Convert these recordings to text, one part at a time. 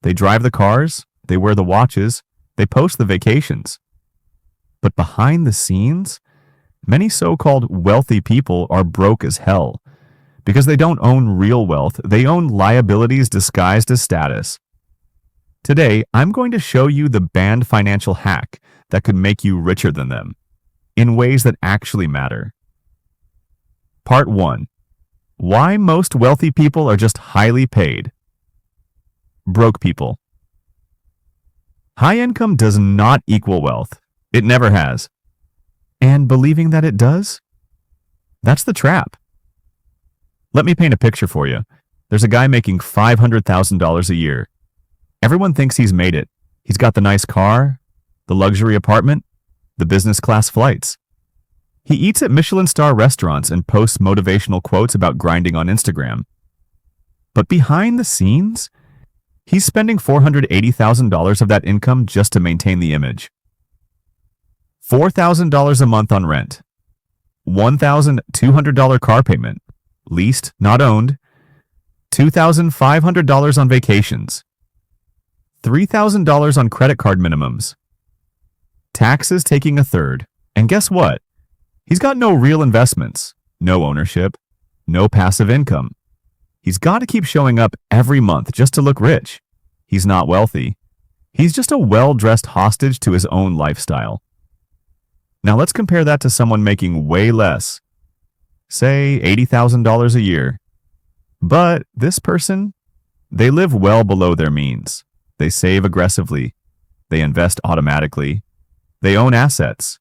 They drive the cars, they wear the watches, they post the vacations. But behind the scenes, many so-called wealthy people are broke as hell because they don't own real wealth. They own liabilities disguised as status. Today, I'm going to show you the banned financial hack that could make you richer than them in ways that actually matter. Part 1. Why most wealthy people are just highly paid. Broke people. High income does not equal wealth. It never has. And believing that it does? That's the trap. Let me paint a picture for you. There's a guy making $500,000 a year. Everyone thinks he's made it. He's got the nice car, the luxury apartment, the business class flights. He eats at Michelin star restaurants and posts motivational quotes about grinding on Instagram. But behind the scenes, he's spending $480,000 of that income just to maintain the image. $4,000 a month on rent. $1,200 car payment, leased, not owned. $2,500 on vacations. $3,000 on credit card minimums. Taxes taking a third. And guess what? He's got no real investments, no ownership, no passive income. He's got to keep showing up every month just to look rich. He's not wealthy. He's just a well-dressed hostage to his own lifestyle. Now let's compare that to someone making way less, say $80,000 a year. But this person, they live well below their means. They save aggressively. They invest automatically. They own assets.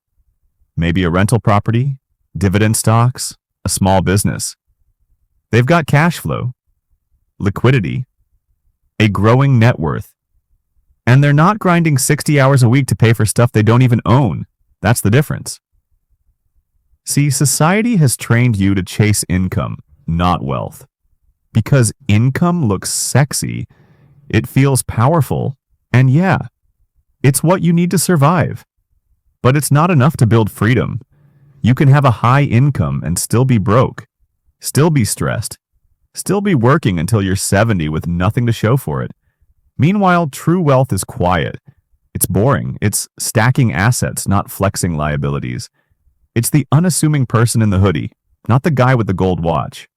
Maybe a rental property, dividend stocks, a small business. They've got cash flow, liquidity, a growing net worth. And they're not grinding 60 hours a week to pay for stuff they don't even own. That's the difference. See, society has trained you to chase income, not wealth. Because income looks sexy, it feels powerful, and yeah, it's what you need to survive. But it's not enough to build freedom. You can have a high income and still be broke, still be stressed, still be working until you're 70 with nothing to show for it. Meanwhile, true wealth is quiet. It's boring. It's stacking assets, not flexing liabilities. It's the unassuming person in the hoodie, not the guy with the gold watch.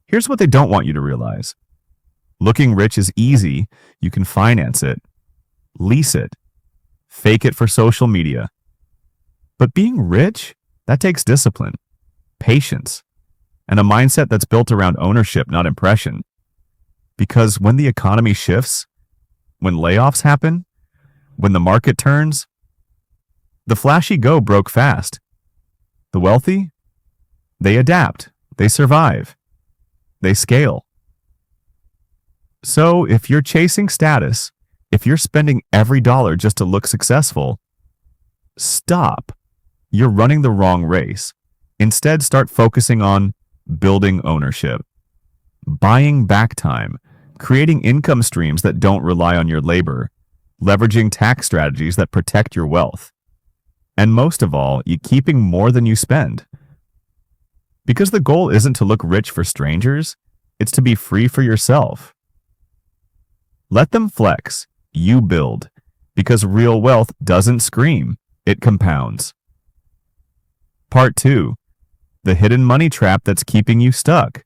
Here's what they don't want you to realize. Looking rich is easy. You can finance it, lease it, fake it for social media. But being rich, that takes discipline, patience, and a mindset that's built around ownership, not impression. Because when the economy shifts, when layoffs happen, when the market turns, the flashy go broke fast. The wealthy, they adapt, they survive, they scale. So if you're chasing status, if you're spending every dollar just to look successful, stop. You're running the wrong race. Instead, start focusing on building ownership, buying back time, creating income streams that don't rely on your labor, leveraging tax strategies that protect your wealth, and most of all, you keeping more than you spend. Because the goal isn't to look rich for strangers, it's to be free for yourself. Let them flex, you build, because real wealth doesn't scream, it compounds. Part 2. The hidden money trap that's keeping you stuck.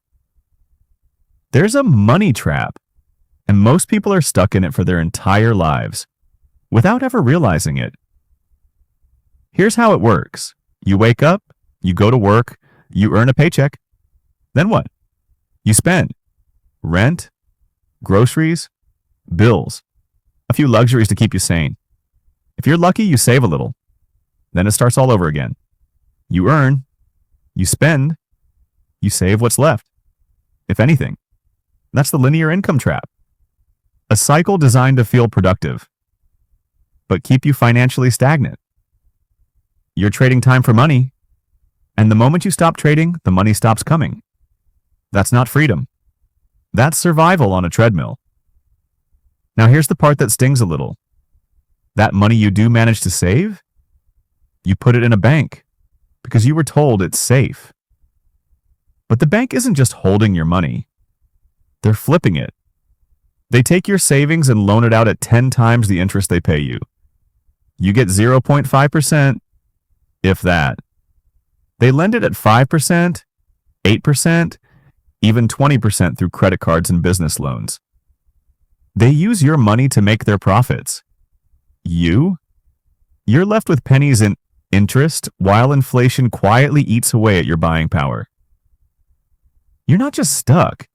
There's a money trap, and most people are stuck in it for their entire lives, without ever realizing it. Here's how it works. You wake up, you go to work, you earn a paycheck. Then what? You spend. Rent, groceries, bills, a few luxuries to keep you sane. If you're lucky, you save a little. Then it starts all over again. You earn, you spend, you save what's left, if anything. That's the linear income trap. A cycle designed to feel productive, but keep you financially stagnant. You're trading time for money, and the moment you stop trading, the money stops coming. That's not freedom. That's survival on a treadmill. Now here's the part that stings a little. That money you do manage to save, you put it in a bank because you were told it's safe. But the bank isn't just holding your money. They're flipping it. They take your savings and loan it out at 10 times the interest they pay you. You get 0.5%, if that. They lend it at 5%, 8%, even 20% through credit cards and business loans. They use your money to make their profits. You're left with pennies in interest while inflation quietly eats away at your buying power. You're not just stuck.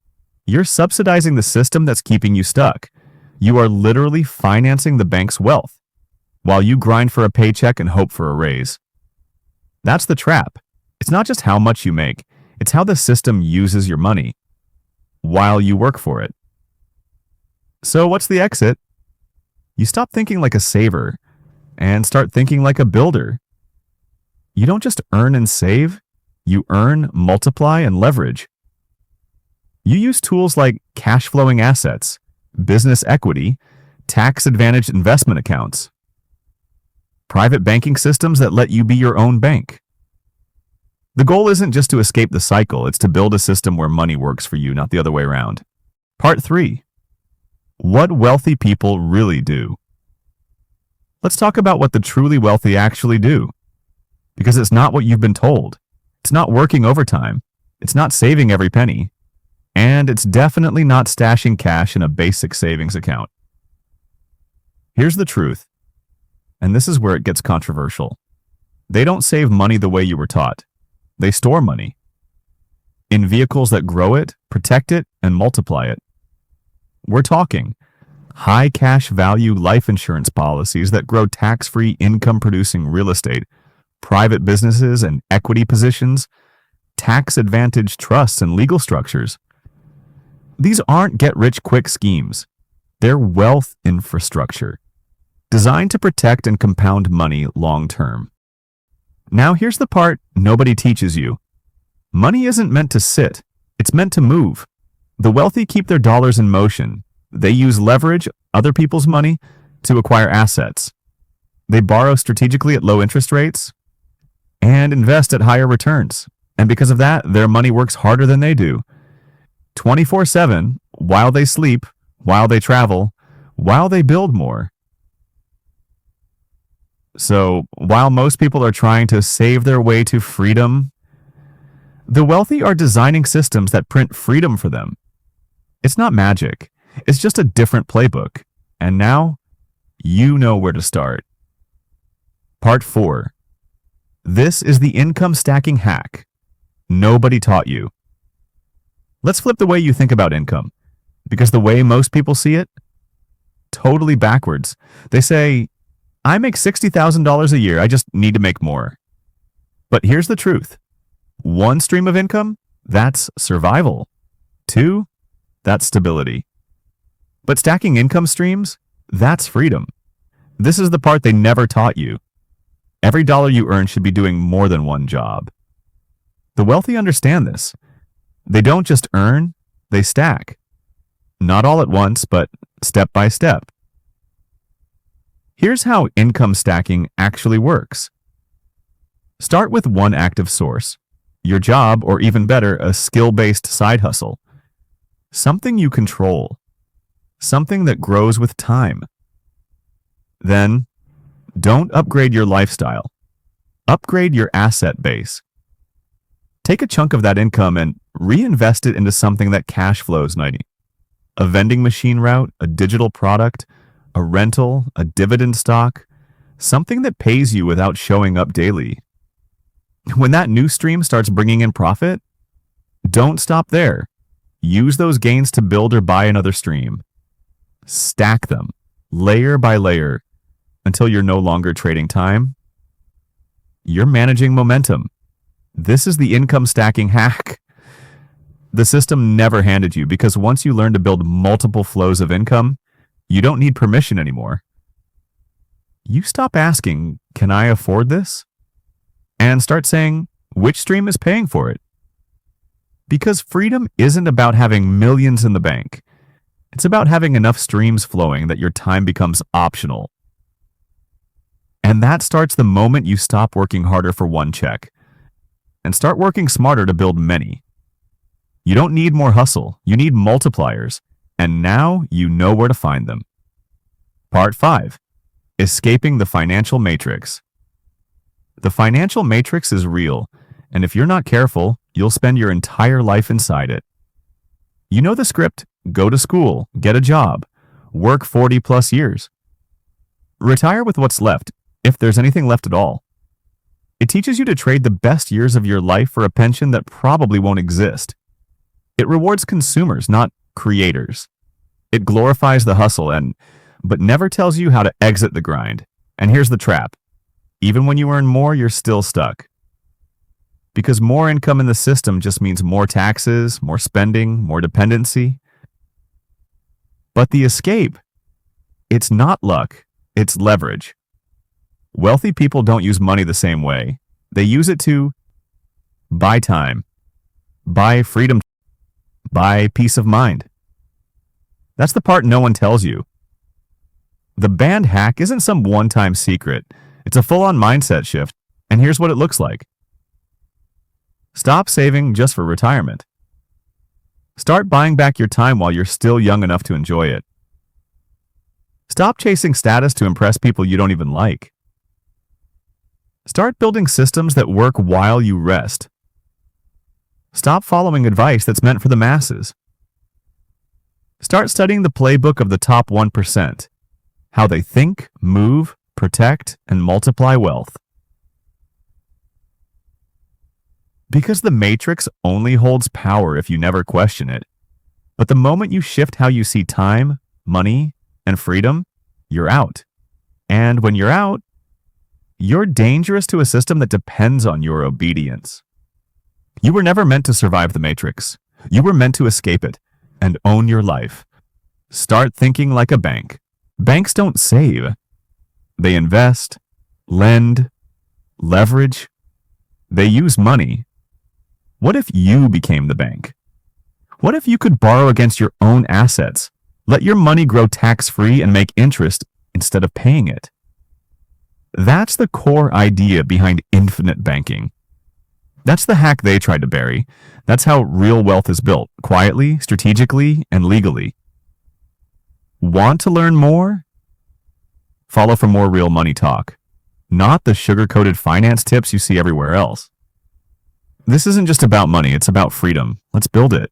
You're subsidizing the system that's keeping you stuck. You are literally financing the bank's wealth while you grind for a paycheck and hope for a raise. That's the trap. It's not just how much you make, it's how the system uses your money while you work for it. So what's the exit? You stop thinking like a saver and start thinking like a builder. You don't just earn and save, you earn, multiply, and leverage. You use tools like cash flowing assets, business equity, tax-advantaged investment accounts, private banking systems that let you be your own bank. The goal isn't just to escape the cycle, it's to build a system where money works for you, not the other way around. Part 3. What wealthy people really do. Let's talk about what the truly wealthy actually do. Because it's not what you've been told. It's not working overtime. It's not saving every penny. And it's definitely not stashing cash in a basic savings account. Here's the truth, and this is where it gets controversial. They don't save money the way you were taught. They store money in vehicles that grow it, protect it, and multiply it. We're talking high cash value life insurance policies that grow tax-free income-producing real estate, private businesses and equity positions, tax-advantaged trusts and legal structures. These aren't get-rich-quick schemes. They're wealth infrastructure, designed to protect and compound money long-term. Now here's the part nobody teaches you. Money isn't meant to sit. It's meant to move. The wealthy keep their dollars in motion. They use leverage, other people's money, to acquire assets. They borrow strategically at low interest rates and invest at higher returns. And because of that, their money works harder than they do. 24/7, while they sleep, while they travel, while they build more. So, while most people are trying to save their way to freedom, the wealthy are designing systems that print freedom for them. It's not magic. It's just a different playbook. And now, you know where to start. Part 4. This is the income stacking hack nobody taught you. Let's flip the way you think about income, because the way most people see it, totally backwards. They say, I make $60,000 a year, I just need to make more. But here's the truth. 1 stream of income, that's survival. 2, that's stability. But stacking income streams, that's freedom. This is the part they never taught you. Every dollar you earn should be doing more than one job. The wealthy understand this. They don't just earn, they stack. Not all at once, but step by step. Here's how income stacking actually works. Start with one active source, your job, or even better, a skill-based side hustle. Something you control. Something that grows with time. Then, don't upgrade your lifestyle. Upgrade your asset base. Take a chunk of that income and reinvest it into something that cash flows nightly. A vending machine route, a digital product, a rental, a dividend stock, something that pays you without showing up daily. When that new stream starts bringing in profit, don't stop there. Use those gains to build or buy another stream. Stack them, layer by layer, until you're no longer trading time. You're managing momentum. This is the income stacking hack the system never handed you, because once you learn to build multiple flows of income, you don't need permission anymore. You stop asking, can I afford this? And start saying, which stream is paying for it? Because freedom isn't about having millions in the bank. It's about having enough streams flowing that your time becomes optional. And that starts the moment you stop working harder for one check and start working smarter to build many. You don't need more hustle. You need multipliers. and now you know where to find them. Part 5. Escaping the financial matrix. The financial matrix is real, and if you're not careful, you'll spend your entire life inside it. You know the script: go to school, get a job, work 40 plus years. Retire with what's left, if there's anything left at all. It teaches you to trade the best years of your life for a pension that probably won't exist. It rewards consumers, not creators. It glorifies the hustle but never tells you how to exit the grind. And here's the trap. Even when you earn more, you're still stuck. Because more income in the system just means more taxes, more spending, more dependency. But the escape, it's not luck, it's leverage. Wealthy people don't use money the same way. They use it to buy time, buy freedom, buy peace of mind. That's the part no one tells you. The band hack isn't some one-time secret. It's a full-on mindset shift, and here's what it looks like. Stop saving just for retirement. Start buying back your time while you're still young enough to enjoy it. Stop chasing status to impress people you don't even like. Start building systems that work while you rest. Stop following advice that's meant for the masses. Start studying the playbook of the top 1%, how they think, move, protect, and multiply wealth. Because the matrix only holds power if you never question it. But the moment you shift how you see time, money, and freedom, you're out. And when you're out, you're dangerous to a system that depends on your obedience. You were never meant to survive the matrix. You were meant to escape it and own your life. Start thinking like a bank. Banks don't save. They invest, lend, leverage. They use money. What if you became the bank? What if you could borrow against your own assets, let your money grow tax-free and make interest instead of paying it? That's the core idea behind infinite banking. That's the hack they tried to bury. That's how real wealth is built, quietly, strategically, and legally. Want to learn more? Follow for more real money talk, not the sugar-coated finance tips you see everywhere else. This isn't just about money, it's about freedom. Let's build it.